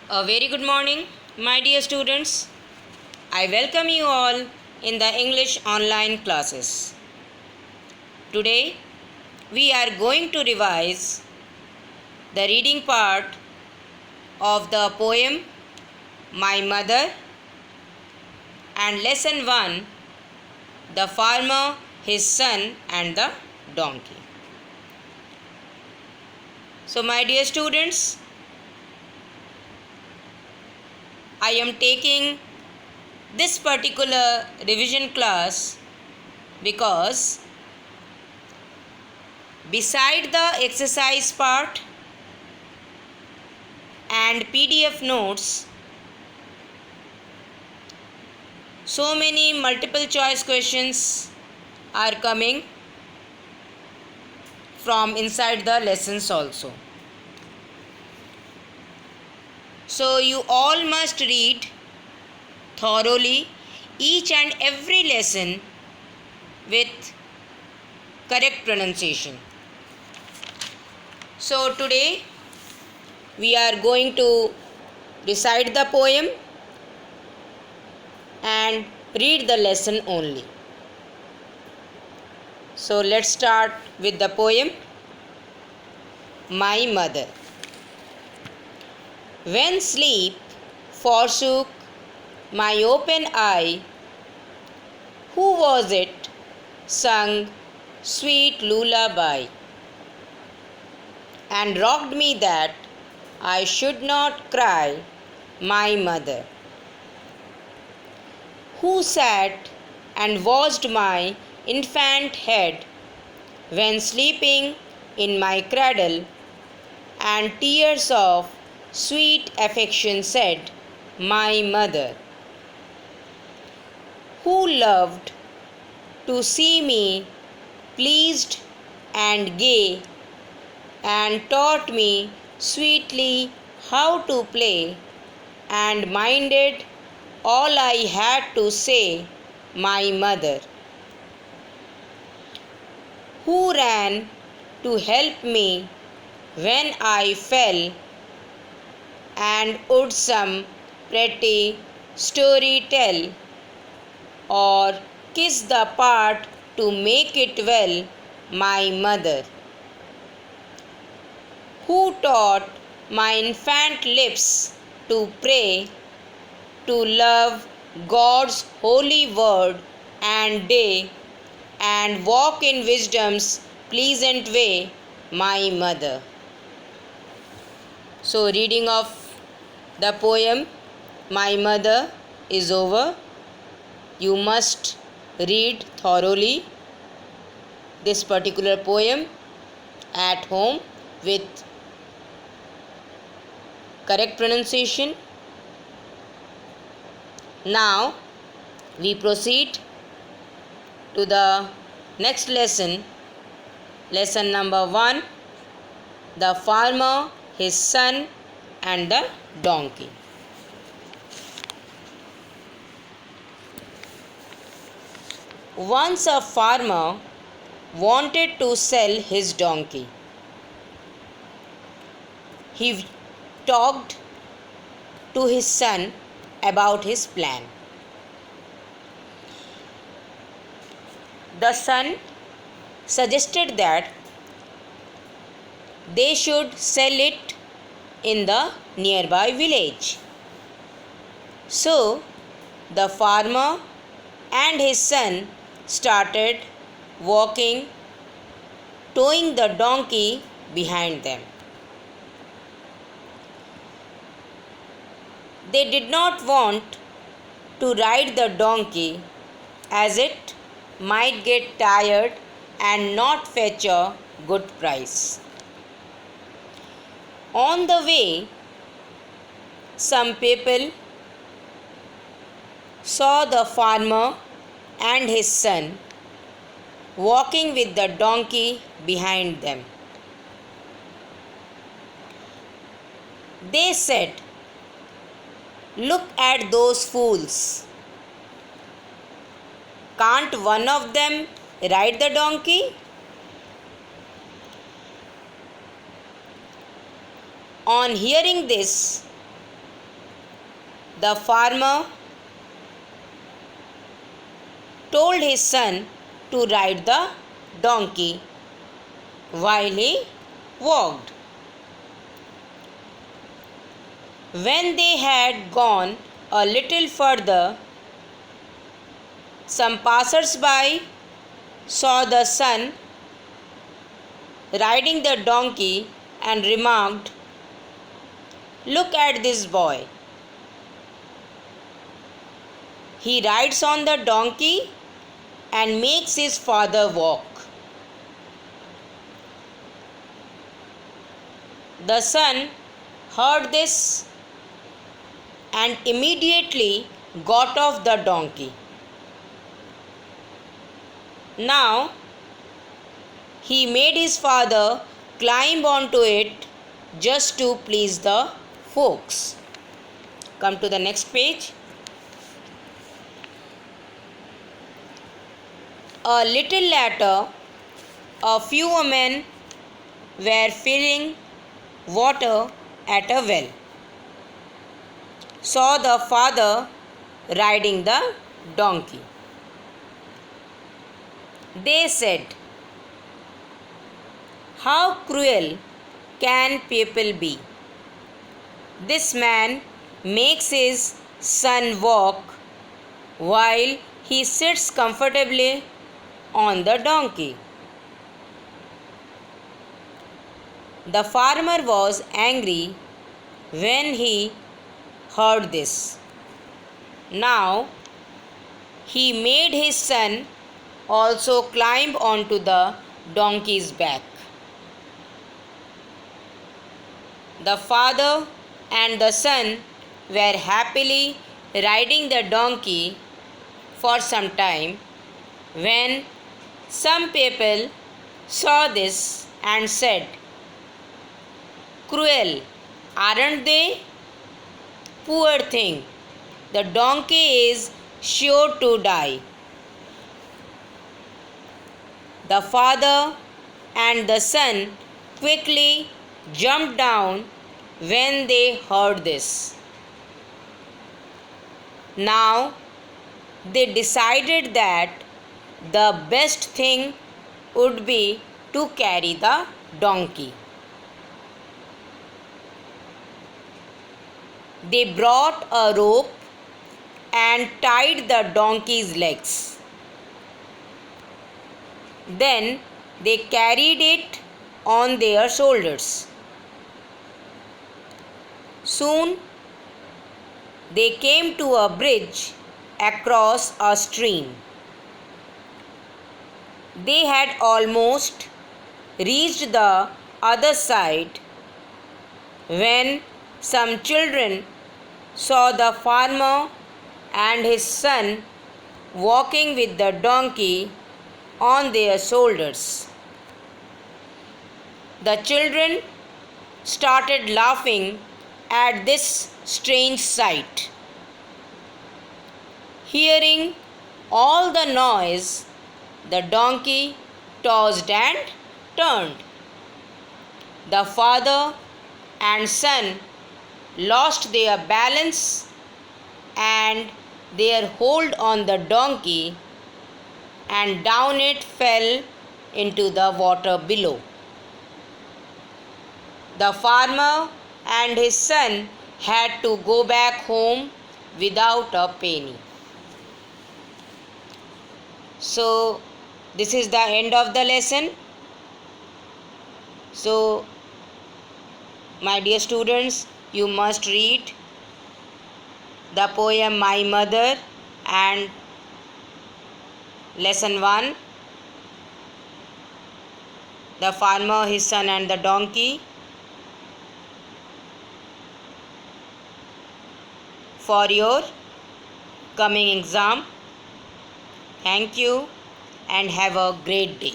A very good morning, my dear students. I welcome you all in the English online classes. Today, we are going to revise the reading part of the poem My Mother and lesson 1 The Farmer, His Son, and the Donkey. So, my dear students, I am taking this particular revision class because beside the exercise part and PDF notes, so many multiple choice questions are coming from inside the lessons also. So you all must read thoroughly each and every lesson with correct pronunciation. So today we are going to recite the poem and read the lesson only. So let's start with the poem My Mother. When sleep forsook my open eye, who was it sung sweet lullaby and rocked me that I should not cry? My mother, who sat and watched my infant head when sleeping in my cradle, and tears of sweet affection said, my mother, who loved to see me pleased and gay, and taught me sweetly how to play, and minded all I had to say, my mother, who ran to help me when I fell, and would some pretty story tell, or kiss the part to make it well, my mother, who taught my infant lips to pray, to love God's holy word and day, and walk in wisdom's pleasant way, my mother. So, reading of the poem My Mother is over. You must read thoroughly this particular poem at home with correct pronunciation. Now we proceed to the next lesson, lesson number 1, The Farmer, His Son, and the Donkey. Once a farmer wanted to sell his donkey. He talked to his son about his plan. The son suggested that they should sell it in the nearby village. So the farmer and his son started walking, towing the donkey behind them. They did not want to ride the donkey as it might get tired and not fetch a good price. On the way, some people saw the farmer and his son walking with the donkey behind them. They said, "Look at those fools. Can't one of them ride the donkey?" On hearing this, The farmer told his son to ride the donkey while he walked. When they had gone a little further, some passers-by saw the son riding the donkey and remarked, "Look at this boy. He rides on the donkey and makes his father walk." The son heard this and immediately got off the donkey. Now he made his father climb onto it just to please the folks. Come to the next page. A little later, a few women were filling water at a well, saw the father riding the donkey. They said, "How cruel can people be? This man makes his son walk while he sits comfortably on the donkey." The farmer was angry when he heard this. Now he made his son also climb onto the donkey's back. The father and the son were happily riding the donkey for some time when some people saw this and said, "Cruel, aren't they? Poor thing, the donkey is sure to die." The father and the son quickly jumped down when they heard this. Now they decided that the best thing would be to carry the donkey. They brought a rope and tied the donkey's legs. Then they carried it on their shoulders. Soon they came to a bridge across a stream. They had almost reached the other side when some children saw the farmer and his son walking with the donkey on their shoulders. The children started laughing at this strange sight. Hearing all the noise, the donkey tossed and turned. The father and son lost their balance and their hold on the donkey, and down it fell into the water below. The farmer and his son had to go back home without a penny. So this is the end of the lesson. So my dear students, you must read the poem My Mother and lesson 1, The Farmer, His Son and the Donkey, for your coming exam. Thank you and have a great day.